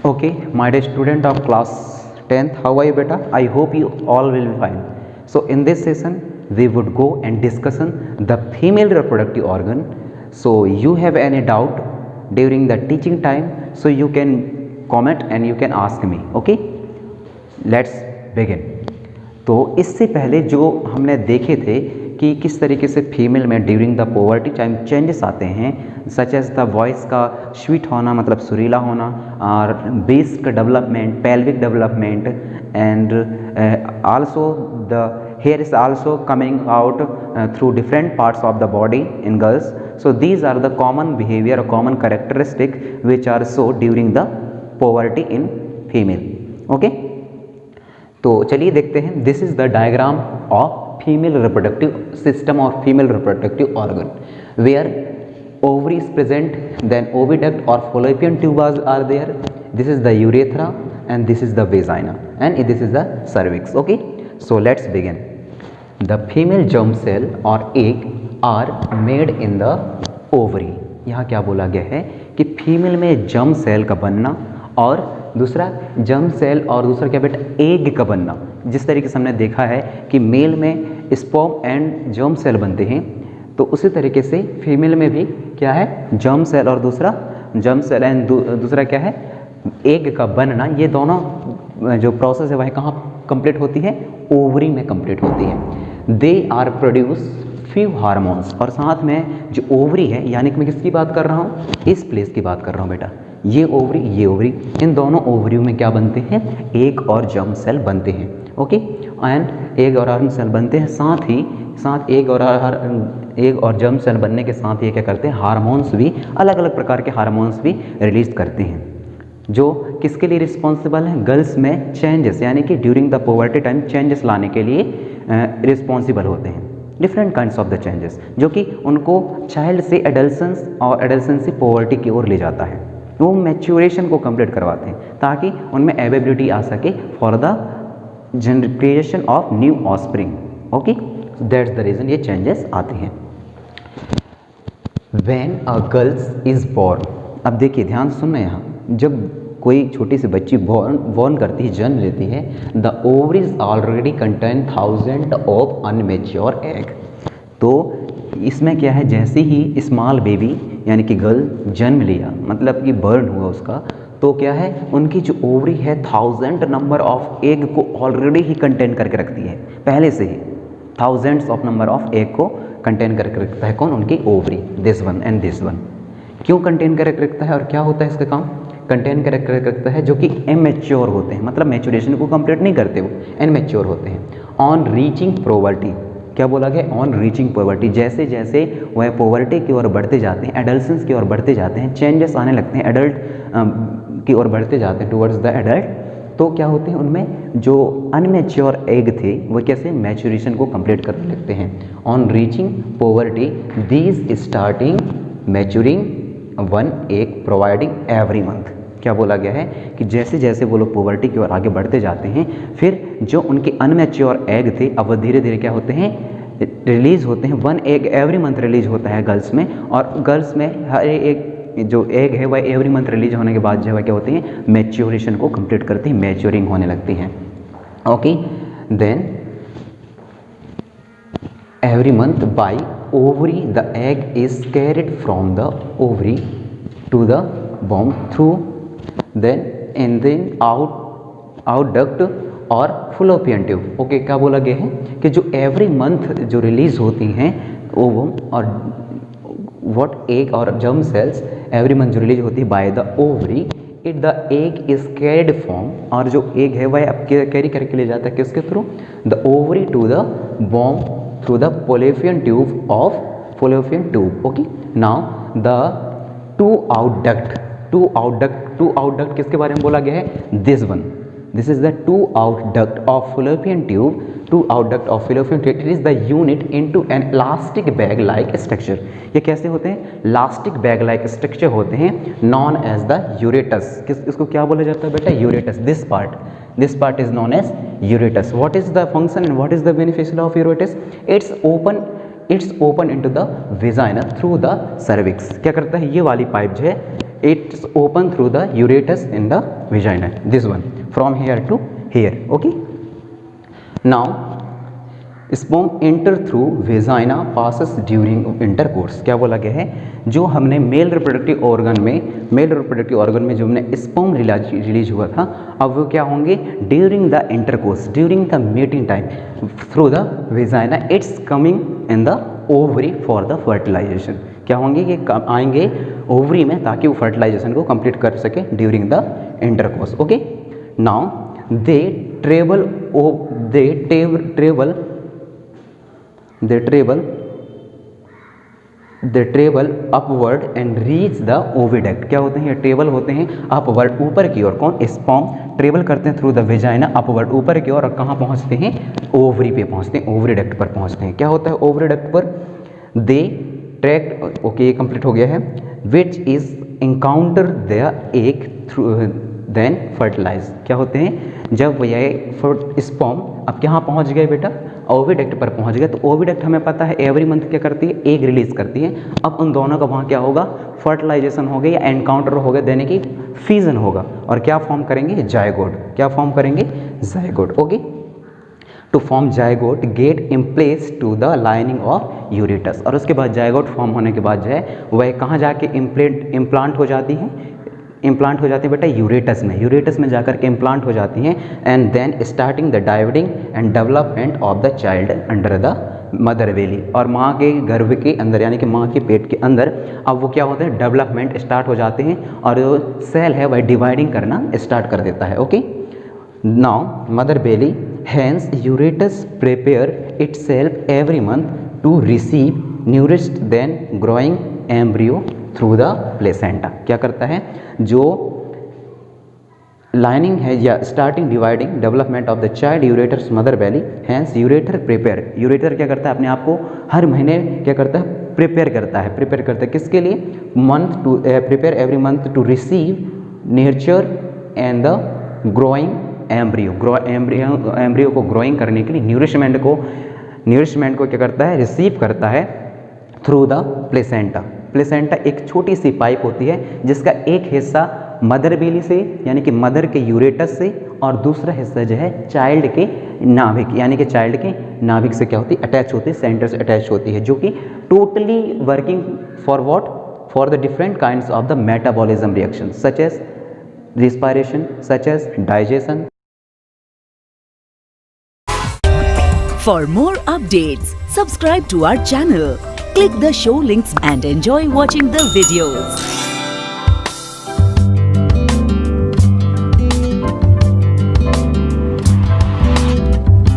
Okay, my dear student of class 10th, how are you beta? I hope you all will be fine. So in this session we would go and discussion the female reproductive organ. So you have any doubt during the teaching time, so you can comment and you can ask me. Okay, let's begin. तो इससे पहले जो हमने देखे थे कि किस तरीके से फीमेल में during the puberty time changes आते हैं, सच एज द वॉइस का स्वीट होना मतलब सुरीला होना, और बेस का development, pelvic development, and also the hair is also coming out through different parts of the body in girls. So these are the common behaviour और common characteristic which are so during the puberty in female. Okay, तो चलिए देखते हैं. This is the diagram of female reproductive system और female reproductive organ where ovary is present, then oviduct or fallopian tubes are there. This is the urethra and this is the vagina and this is the cervix. Okay, so let's begin. The female germ cell or egg are made in the ovary. यहाँ क्या बोला गया है कि female में germ cell का बनना और दूसरा जर्म सेल और दूसरा क्या बेटा एग का बनना. जिस तरीके से हमने देखा है कि मेल में स्पर्म एंड जर्म सेल बनते हैं, तो उसी तरीके से फीमेल में भी क्या है जर्म सेल और दूसरा जर्म सेल एंड दूसरा क्या है एग का बनना. ये दोनों जो प्रोसेस है वह कहाँ कंप्लीट होती है? ओवरी में कंप्लीट होती है. They are produce few hormones, और साथ में जो ओवरी है, यानी कि मैं किसकी बात कर रहा हूँ? इस प्लेस की बात कर रहा हूँ बेटा. ये ओवरी, इन दोनों ओवरियों में क्या बनते हैं? एग और जर्म सेल बनते हैं. ओके, एंड एग और जर्म सेल बनते हैं. साथ एग और जर्म सेल बनने के साथ ये क्या करते हैं? हार्मोन्स भी, अलग अलग प्रकार के हार्मोन्स भी रिलीज करते हैं, जो किसके लिए रिस्पॉन्सिबल हैं? गर्ल्स में चेंजेस, यानी कि during the puberty time changes लाने के लिए रिस्पॉन्सिबल होते हैं. Different kinds of the changes जो कि उनको चाइल्ड से एडल्सेंस और एडल्सेंस से पोवर्टी की ओर ले जाता है. वो मैच्योरेशन को कंप्लीट करवाते हैं ताकि उनमें एबिलिटी आ सके for the generation of new offspring. Okay, that's the reason ये चेंजेस आते हैं. When a girls is born, अब देखिए ध्यान सुनना यहाँ, जब कोई छोटी सी बच्ची बॉर्न करती है, जन्म लेती है, the ovaries already contain 1000 of immature egg. तो इसमें क्या है, जैसे ही स्मॉल बेबी यानी कि गर्ल जन्म लिया, मतलब कि बर्न हुआ उसका, तो क्या है उनकी जो ओवरी है 1000 नंबर ऑफ एग को ऑलरेडी ही कंटेन करके रखती है. पहले से ही thousands of number of egg को कंटेन करके रखता है. कौन? उनकी ovary. This one and this one. क्यों कंटेन करके रखता है और क्या होता है इसका काम? कंटेन करके रखता है जो कि इमेच्योर होते हैं, मतलब मैच्योरेशन को कंप्लीट नहीं करते, वो इमेच्योर होते हैं. ऑन रीचिंग पोवर्टी, क्या बोला गया? On reaching poverty. जैसे जैसे वह पोवर्टी की ओर बढ़ते जाते हैं, एडल्सेंस की ओर बढ़ते जाते हैं, चेंजेस आने लगते हैं, एडल्ट की ओर बढ़ते जाते हैं टुवर्ड्स द एडल्ट, तो क्या होते हैं उनमें जो अनमेच्योर एग थे वो कैसे मैच्योरेशन को कंप्लीट करने लगते हैं. On reaching poverty these starting maturing one egg providing every month. क्या बोला गया है कि जैसे जैसे वो लोग पोवर्टी की ओर आगे बढ़ते जाते हैं, फिर जो उनके अनमेच्योर एग थे अब वो धीरे धीरे क्या होते हैं? रिलीज होते हैं. 1 एग एवरी मंथ रिलीज होता है गर्ल्स में, और गर्ल्स में हर एक जो एग है वह एवरी मंथ रिलीज होने के बाद जो है क्या होती हैं? मैच्योरेशन को कंप्लीट करती हैं, मैच्योरिंग होने लगती हैं. Okay, then every month by ovary the egg is carried from the ovary to the womb through then and then out duct और फलोपियन ट्यूब. ओके, क्या बोला गया है कि जो एवरी मंथ जो रिलीज होती हैं ओवम और व्हाट एग और जर्म सेल्स एवरी मंथ जो रिलीज होती है by the ovary, it the egg is carried from, और जो एग है वह अब कैरी करके ले जाता है किसके through? The ovary to the womb through the fallopian tube of fallopian tube. Okay, now the to outduct किसके बारे में बोला गया है? This one. This is the to outduct of fallopian tube. To outduct of fallopian tube, it is the unit into an elastic bag like structure. ये कैसे होते हैं? इलास्टिक बैग लाइक स्ट्रक्चर होते हैं, नॉन एज द यूरेटस. इसको क्या बोला जाता है बेटा? यूरेटस. This part is known as यूरेटस. What is the function and what is the beneficial of यूरेटस? It's open into the vagina through the cervix. क्या करता है? ये वाली पाइप जो है it's open through the ureter in the vagina, this one from here to here. Okay, now sperm enter through vagina passes during intercourse. क्या बोला गया है, जो हमने मेल रिप्रोडक्टिव ऑर्गन में जो हमने स्पर्म रिलीज हुआ था, अब वो क्या होंगे during the intercourse, during the meeting time through the vagina, it's coming in the ovary for the fertilisation. क्या होंगे कि आएंगे ओवरी में ताकि वो फर्टिलाइजेशन को कंप्लीट कर सके during the intercourse. Okay, now they travel upward and reach the oviduct. क्या होते हैं ये ट्रेवल होते हैं अपवर्ड, ऊपर की ओर। कौन, स्पर्म ट्रेवल करते हैं थ्रू द वेजाइना अपवर्ड, ऊपर की ओर, और कहाँ पहुँचते हैं, ओवरी पे पहुँचते हैं, ओवरीडक्ट पर पहुँचते हैं। क्या होता है ओवरीडक्ट पर, दे ट्रैक्ट, ओके ये कंप्लीट हो गया है, which is encounter the egg through then fertilise. क्या होते हैं, जब ये स्पर्म अब कहाँ पहुँच गए बेटा, ओविडक्ट पर पहुँच गए। तो ओविडक्ट हमें पता है एवरी मंथ क्या करती है, एग रिलीज करती है। अब उन दोनों का वहाँ क्या होगा, फर्टिलाइजेशन हो गया या एनकाउंटर हो गया, देने की फ्यूजन होगा, और क्या फॉर्म करेंगे, जायगोट। क्या फॉर्म करेंगे, zygote. Okay, to form zygote get emplace to the lining of यूरेटस, और उसके बाद जायगोट फॉर्म होने के बाद जो है वह कहाँ जाके इम्प्लांट हो जाती है, इम्प्लांट हो जाती है बेटा यूरेटस में, यूरेटस में जाकर के इम्प्लांट हो जाती हैं। And then starting the dividing and development of the child under the mother belly, और माँ के गर्भ के अंदर यानी कि माँ के पेट के अंदर अब वो क्या होता है, डेवलपमेंट स्टार्ट हो जाते हैं, और जो सेल है वह डिवाइडिंग करना स्टार्ट कर देता है। Okay, now mother Bailey, hence यूरेटस prepare itself every month to receive न्यूरिश्ड then growing embryo through the placenta. क्या करता है, जो लाइनिंग है या starting dividing development of the child ureters mother Bailey, hence ureter prepare, ureter क्या करता है, अपने आप को हर महीने क्या करता है, प्रिपेयर करता है किसके लिए, month to prepare every month to receive nature and the growing embryo, embryo को ग्रोइंग करने के लिए न्यूरिशमेंट को क्या करता है, रिसीव करता है थ्रू द प्लेसेंटा। प्लेसेंटा एक छोटी सी पाइप होती है जिसका एक हिस्सा मदर बेली से यानी कि मदर के यूरेटस से, और दूसरा हिस्सा जो है चाइल्ड के नाभिक यानी कि चाइल्ड के नाभिक से क्या होती है, अटैच होती है, सेंटर से अटैच होती है, जो कि totally working for what, for the different kinds of the metabolism reaction such as respiration, such as digestion. For more updates, subscribe to our channel, click the show links and enjoy watching the videos.